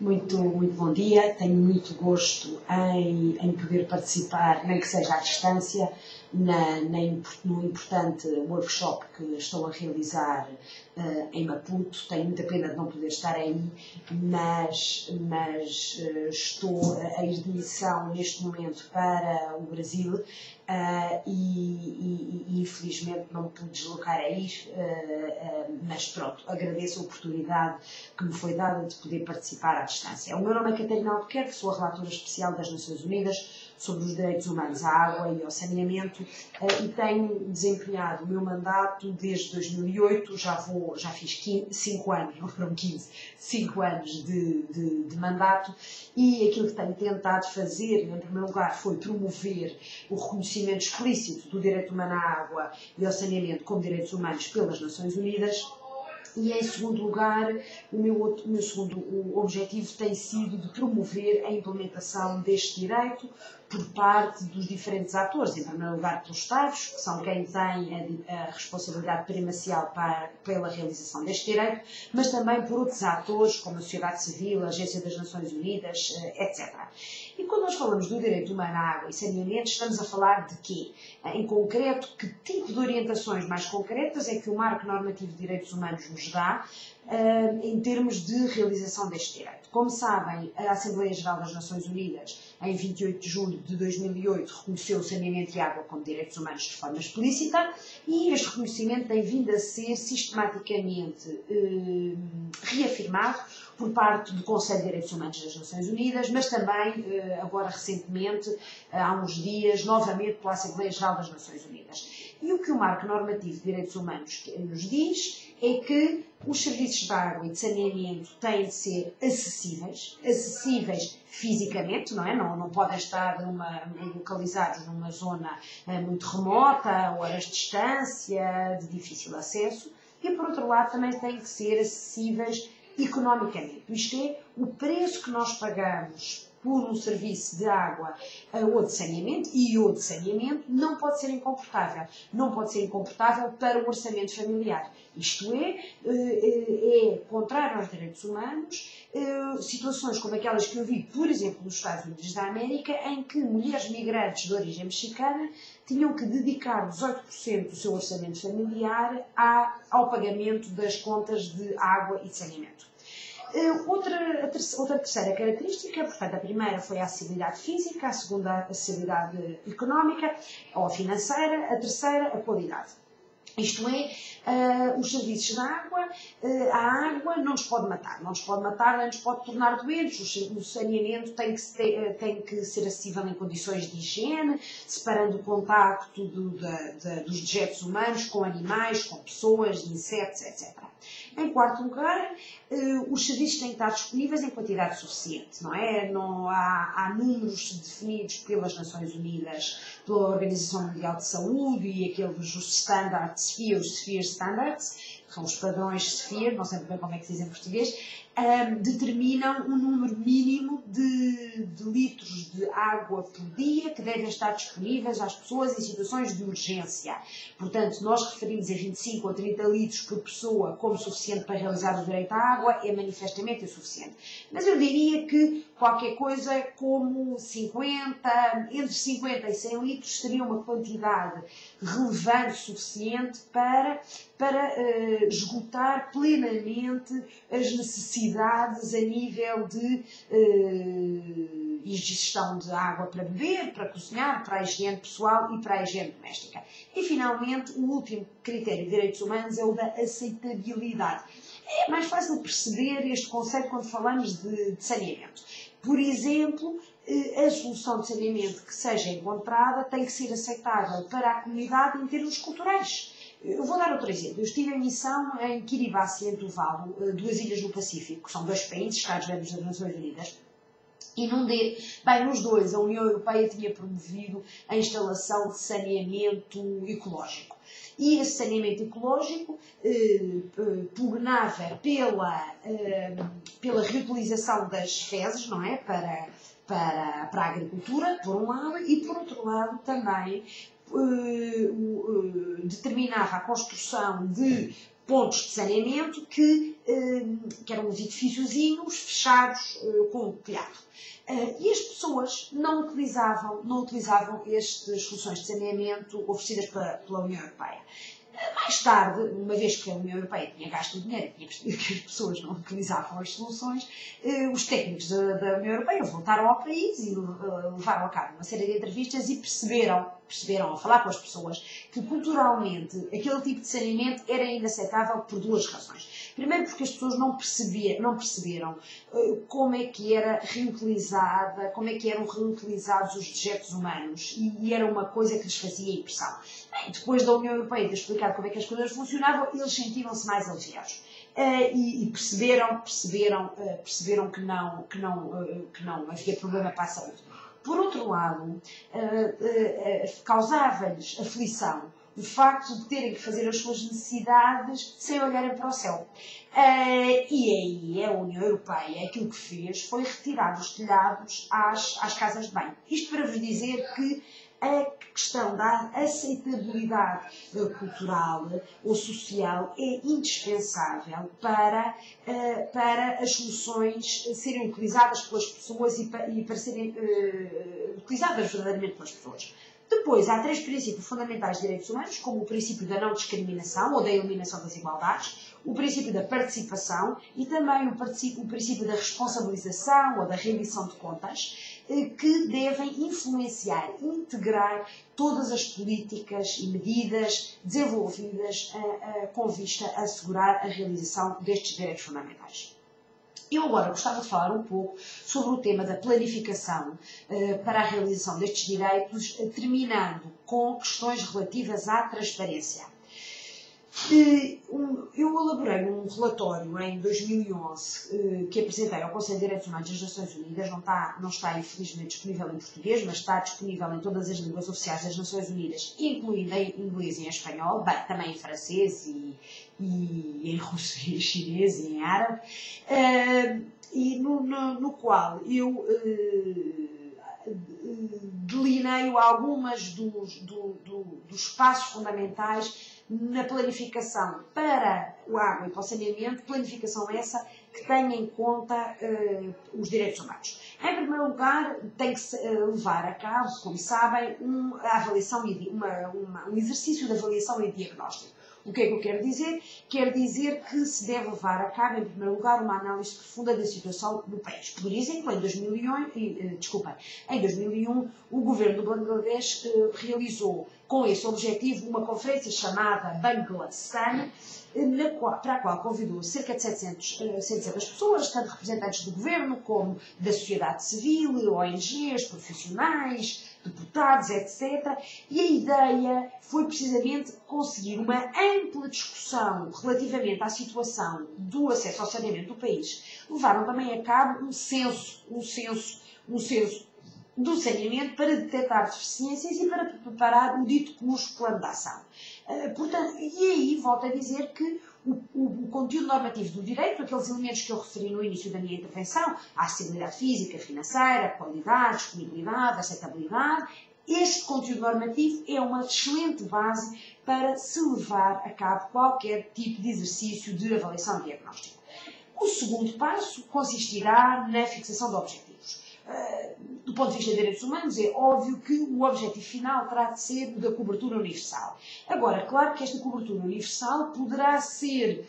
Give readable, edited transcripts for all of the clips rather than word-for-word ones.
Muito bom dia. Tenho muito gosto em poder participar, nem que seja à distância, no importante workshop que estou a realizar em Maputo. Tenho muita pena de não poder estar aí, mas estou a ir de missão neste momento para o Brasil e infelizmente não me pude deslocar aí, mas pronto, agradeço a oportunidade que me foi dada de poder participar à distância. O meu nome é Catarina Albuquerque, sou a relatora especial das Nações Unidas sobre os direitos humanos à água e ao saneamento e tenho desempenhado o meu mandato desde 2008, já fiz 5 anos, não foram 15, 5 anos de mandato, e aquilo que tenho tentado fazer, em primeiro lugar, foi promover o reconhecimento explícito do direito humano à água e ao saneamento como direitos humanos pelas Nações Unidas. E, em segundo lugar, o meu segundo objetivo tem sido de promover a implementação deste direito por parte dos diferentes atores, em primeiro lugar pelos Estados, que são quem tem a responsabilidade primacial pela realização deste direito, mas também por outros atores, como a sociedade civil, a Agência das Nações Unidas, etc. E quando nós falamos do direito humano à água e saneamento, estamos a falar de quê? Em concreto, que tipo de orientações mais concretas é que o Marco Normativo de Direitos Humanos nos dá em termos de realização deste direito? Como sabem, a Assembleia Geral das Nações Unidas, em 28 de julho de 2008, reconheceu o saneamento e a água como direitos humanos de forma explícita, e este reconhecimento tem vindo a ser sistematicamente reafirmado por parte do Conselho de Direitos Humanos das Nações Unidas, mas também, agora recentemente, há uns dias, novamente pela Assembleia Geral das Nações Unidas. E o que o Marco Normativo de Direitos Humanos nos diz é que os serviços de água e de saneamento têm de ser acessíveis fisicamente, não é? Não podem estar localizados numa zona muito remota, a horas de distância, de difícil acesso, e por outro lado também têm que ser acessíveis economicamente. Isto é, o preço que nós pagamos por um serviço de água ou de saneamento, não pode ser incomportável. Não pode ser incomportável para o orçamento familiar. Isto é contrário aos direitos humanos, situações como aquelas que eu vi, por exemplo, nos Estados Unidos da América, em que mulheres migrantes de origem mexicana tinham que dedicar 18% do seu orçamento familiar ao pagamento das contas de água e de saneamento. Outra terceira característica, portanto, a primeira foi a acessibilidade física, a segunda a acessibilidade económica ou financeira, a terceira a qualidade. Isto é, os serviços da água, a água não nos pode matar, nem nos pode tornar doentes. O saneamento tem que ser acessível em condições de higiene, separando o contacto dos dejetos humanos com animais, com pessoas, insetos, etc. Em quarto lugar, os serviços têm que estar disponíveis em quantidade suficiente, não é? Há números definidos pelas Nações Unidas, pela Organização Mundial de Saúde e aqueles os standards, Sphere Standards, são os padrões Sphere, não sei bem como é que se diz em português, determinam um número mínimo de litros de água por dia que devem estar disponíveis às pessoas em situações de urgência. Portanto, nós referimos a 25 ou 30 litros por pessoa como suficiente para realizar o direito à água, é manifestamente insuficiente. Mas eu diria que qualquer coisa como entre 50 e 100 litros seria uma quantidade relevante, suficiente para esgotar plenamente as necessidades a nível de ingestão de água para beber, para cozinhar, para a higiene pessoal e para a higiene doméstica. E, finalmente, o último critério de direitos humanos é o da aceitabilidade. É mais fácil perceber este conceito quando falamos de saneamento. Por exemplo, a solução de saneamento que seja encontrada tem que ser aceitável para a comunidade em termos culturais. Eu vou dar outro exemplo. Eu estive em missão em Kiribati, em Tuvalu, 2 ilhas no Pacífico, que são 2 países, Estados-membros das Nações Unidas. E nos dois, a União Europeia tinha promovido a instalação de saneamento ecológico. E esse saneamento ecológico pugnava pela reutilização das fezes, não é? Para a agricultura, por um lado, e por outro lado também determinava a construção de pontos de saneamento que que eram uns edifíciozinhos fechados com um telhado. E as pessoas não utilizavam estas soluções de saneamento oferecidas pela União Europeia. Mais tarde, uma vez que a União Europeia tinha gasto o dinheiro e tinha percebido que as pessoas não utilizavam as soluções, os técnicos da União Europeia voltaram ao país e levaram a cabo uma série de entrevistas e perceberam ao falar com as pessoas que culturalmente aquele tipo de saneamento era inaceitável por duas razões. Primeiro porque as pessoas não perceberam como é que era reutilizada, como é que eram reutilizados os dejetos humanos e era uma coisa que lhes fazia impressão. Bem, depois da União Europeia ter explicado como é que as coisas funcionavam, eles sentiram-se mais aliviados. E perceberam que não havia problema para a saúde. Por outro lado, causava-lhes aflição o facto de terem que fazer as suas necessidades sem olharem para o céu. E aí a União Europeia aquilo que fez foi retirar os telhados às casas de banho. Isto para vos dizer que a questão da aceitabilidade cultural ou social é indispensável para as soluções serem utilizadas pelas pessoas e para serem utilizadas verdadeiramente pelas pessoas. Depois, há 3 princípios fundamentais de direitos humanos, como o princípio da não discriminação ou da eliminação das desigualdades, o princípio da participação e também o princípio da responsabilização ou da rendição de contas, que devem influenciar e integrar todas as políticas e medidas desenvolvidas com vista a assegurar a realização destes direitos fundamentais. Eu agora gostava de falar um pouco sobre o tema da planificação para a realização destes direitos, terminando com questões relativas à transparência. Eu elaborei um relatório em 2011 que apresentei ao Conselho de Direitos Humanos das Nações Unidas, não está infelizmente disponível em português, mas está disponível em todas as línguas oficiais das Nações Unidas, incluindo em inglês e em espanhol, bem, também em francês e em russo e em chinês e em árabe, e no qual eu delineio algumas dos passos fundamentais na planificação para o água e para o saneamento, planificação essa que tenha em conta os direitos humanos. Em primeiro lugar, tem que levar a cabo, como sabem, um exercício de avaliação e diagnóstico. O que é que eu quero dizer? Quero dizer que se deve levar a cabo, em primeiro lugar, uma análise profunda da situação do país. Por exemplo, em 2001, o governo do Bangladesh realizou, com esse objetivo, uma conferência chamada Bangla-Sun, para a qual convidou cerca de 700 pessoas, tanto representantes do governo como da sociedade civil, ONGs, profissionais, deputados, etc. E a ideia foi precisamente conseguir uma ampla discussão relativamente à situação do acesso ao saneamento do país. Levaram também a cabo um censo do saneamento para detectar deficiências e para preparar o dito custo plano de ação. Portanto, e aí volto a dizer que o conteúdo normativo do direito, aqueles elementos que eu referi no início da minha intervenção, a acessibilidade física, financeira, a qualidade, disponibilidade, aceitabilidade, este conteúdo normativo é uma excelente base para se levar a cabo qualquer tipo de exercício de avaliação e diagnóstico. O segundo passo consistirá na fixação de objetivos. Do ponto de vista de direitos humanos, é óbvio que o objetivo final terá de ser o da cobertura universal. Agora, claro que esta cobertura universal poderá ser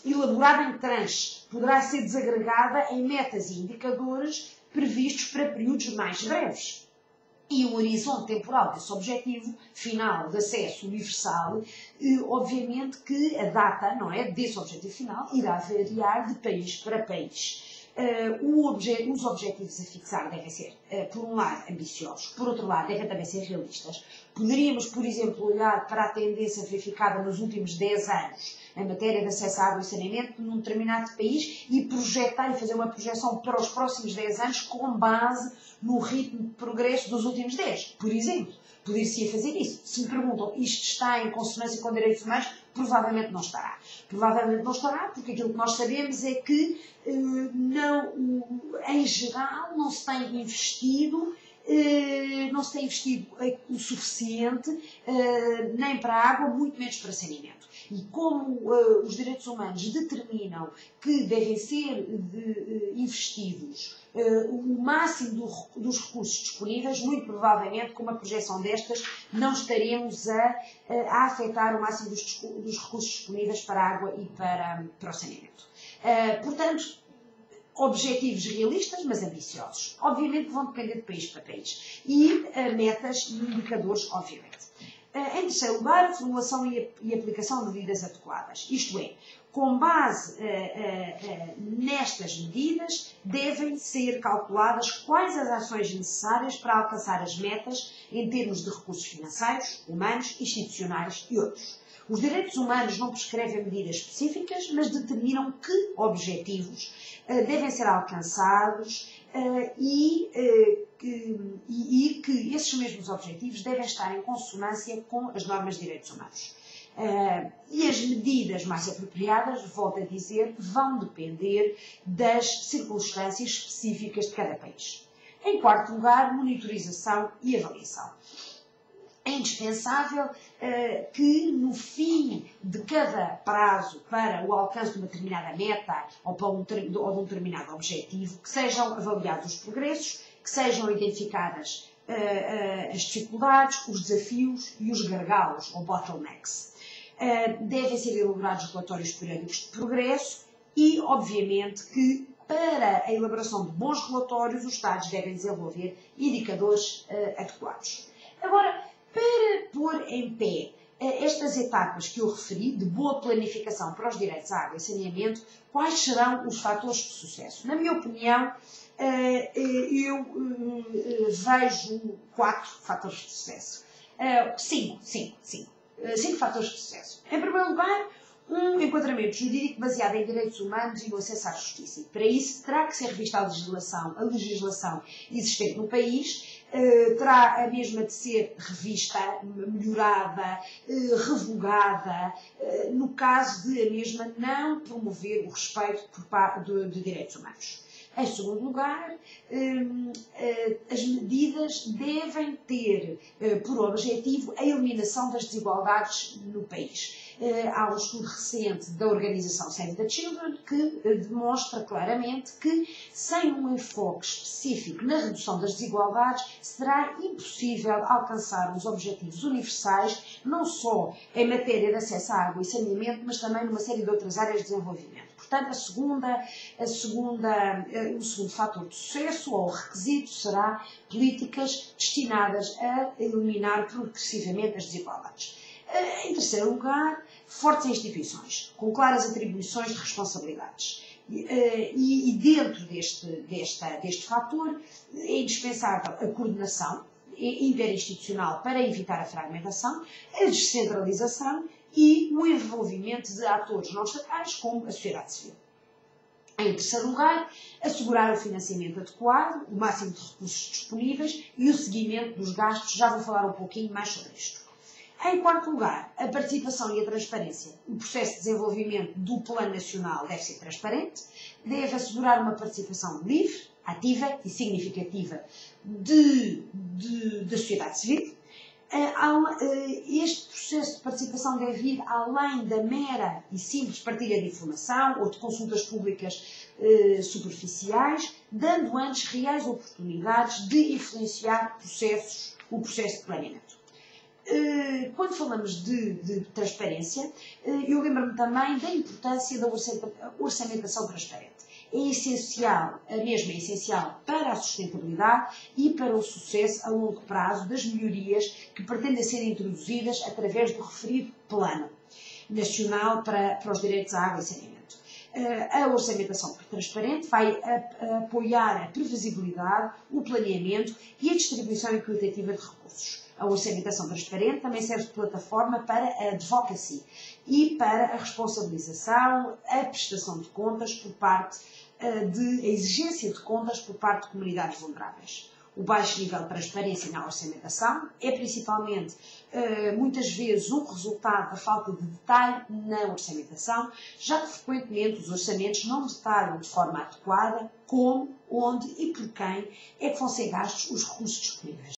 elaborada em tranches, poderá ser desagregada em metas e indicadores previstos para períodos mais breves. E o horizonte temporal desse objetivo final de acesso universal, obviamente que a data, não é, desse objetivo final irá variar de país para país. Os objetivos a fixar devem ser, por um lado, ambiciosos, por outro lado, devem também ser realistas. Poderíamos, por exemplo, olhar para a tendência verificada nos últimos 10 anos em matéria de acesso à água e saneamento num determinado país e projetar e fazer uma projeção para os próximos 10 anos com base no ritmo de progresso dos últimos 10. Por exemplo, poderia-se fazer isso. Se me perguntam, isto está em consonância com direitos humanos? Provavelmente não estará. Provavelmente não estará porque aquilo que nós sabemos é que em geral não se tem investido o suficiente nem para a água, muito menos para saneamento. e como os direitos humanos determinam que devem ser investidos o máximo dos recursos disponíveis, muito provavelmente com uma projeção destas não estaremos a afetar o máximo dos recursos disponíveis para a água e para o saneamento. Portanto, objetivos realistas, mas ambiciosos. Obviamente que vão depender de país para país. E metas e indicadores, obviamente. Em terceiro lugar, a formulação e aplicação de medidas adequadas. Isto é, com base nestas medidas, devem ser calculadas quais as ações necessárias para alcançar as metas em termos de recursos financeiros, humanos, institucionais e outros. Os direitos humanos não prescrevem medidas específicas, mas determinam que objetivos devem ser alcançados e que esses mesmos objetivos devem estar em consonância com as normas de direitos humanos. E as medidas mais apropriadas, volto a dizer, vão depender das circunstâncias específicas de cada país. Em quarto lugar, monitorização e avaliação. É indispensável que no fim de cada prazo para o alcance de uma determinada meta ou de um determinado objetivo, que sejam avaliados os progressos, que sejam identificadas as dificuldades, os desafios e os gargalos ou bottlenecks. Devem ser elaborados relatórios periódicos de progresso e, obviamente, que para a elaboração de bons relatórios os Estados devem desenvolver indicadores adequados. Agora, para pôr em pé estas etapas que eu referi, de boa planificação para os direitos à água e saneamento, quais serão os fatores de sucesso? Na minha opinião, eu vejo 4 fatores de sucesso. 5 fatores de sucesso. Em primeiro lugar, um enquadramento jurídico baseado em direitos humanos e no acesso à justiça. E para isso terá que ser revista a legislação existente no país, terá a mesma de ser revista, melhorada, revogada, no caso de a mesma não promover o respeito de direitos humanos. Em segundo lugar, as medidas devem ter por objetivo a eliminação das desigualdades no país. Há um estudo recente da organização Save the Children que demonstra claramente que, sem um enfoque específico na redução das desigualdades, será impossível alcançar os objetivos universais, não só em matéria de acesso à água e saneamento, mas também numa série de outras áreas de desenvolvimento. Portanto, o segundo fator de sucesso ou requisito será políticas destinadas a eliminar progressivamente as desigualdades. Em terceiro lugar, fortes instituições, com claras atribuições de responsabilidades. E dentro deste fator é indispensável a coordenação interinstitucional para evitar a fragmentação, a descentralização e o envolvimento de atores não estatais como a sociedade civil. Em terceiro lugar, assegurar o financiamento adequado, o máximo de recursos disponíveis e o seguimento dos gastos. Já vou falar um pouquinho mais sobre isto. Em quarto lugar, a participação e a transparência. O processo de desenvolvimento do Plano Nacional deve ser transparente, deve assegurar uma participação livre, ativa e significativa da sociedade civil. Este processo de participação deve ir além da mera e simples partilha de informação ou de consultas públicas superficiais, dando antes reais oportunidades de influenciar o processo de planeamento. Quando falamos de transparência, eu lembro-me também da importância da orçamentação transparente. É essencial para a sustentabilidade e para o sucesso a longo prazo das melhorias que pretendem ser introduzidas através do referido Plano Nacional para os Direitos à Água e Saneamento. A orçamentação transparente vai apoiar a previsibilidade, o planeamento e a distribuição equitativa de recursos. A orçamentação transparente também serve de plataforma para a advocacy e para a responsabilização, a prestação de contas por parte a exigência de contas por parte de comunidades vulneráveis. O baixo nível de transparência na orçamentação é principalmente, muitas vezes, um resultado da falta de detalhe na orçamentação, já que frequentemente os orçamentos não detalham de forma adequada como, onde e por quem é que vão ser gastos os recursos disponíveis.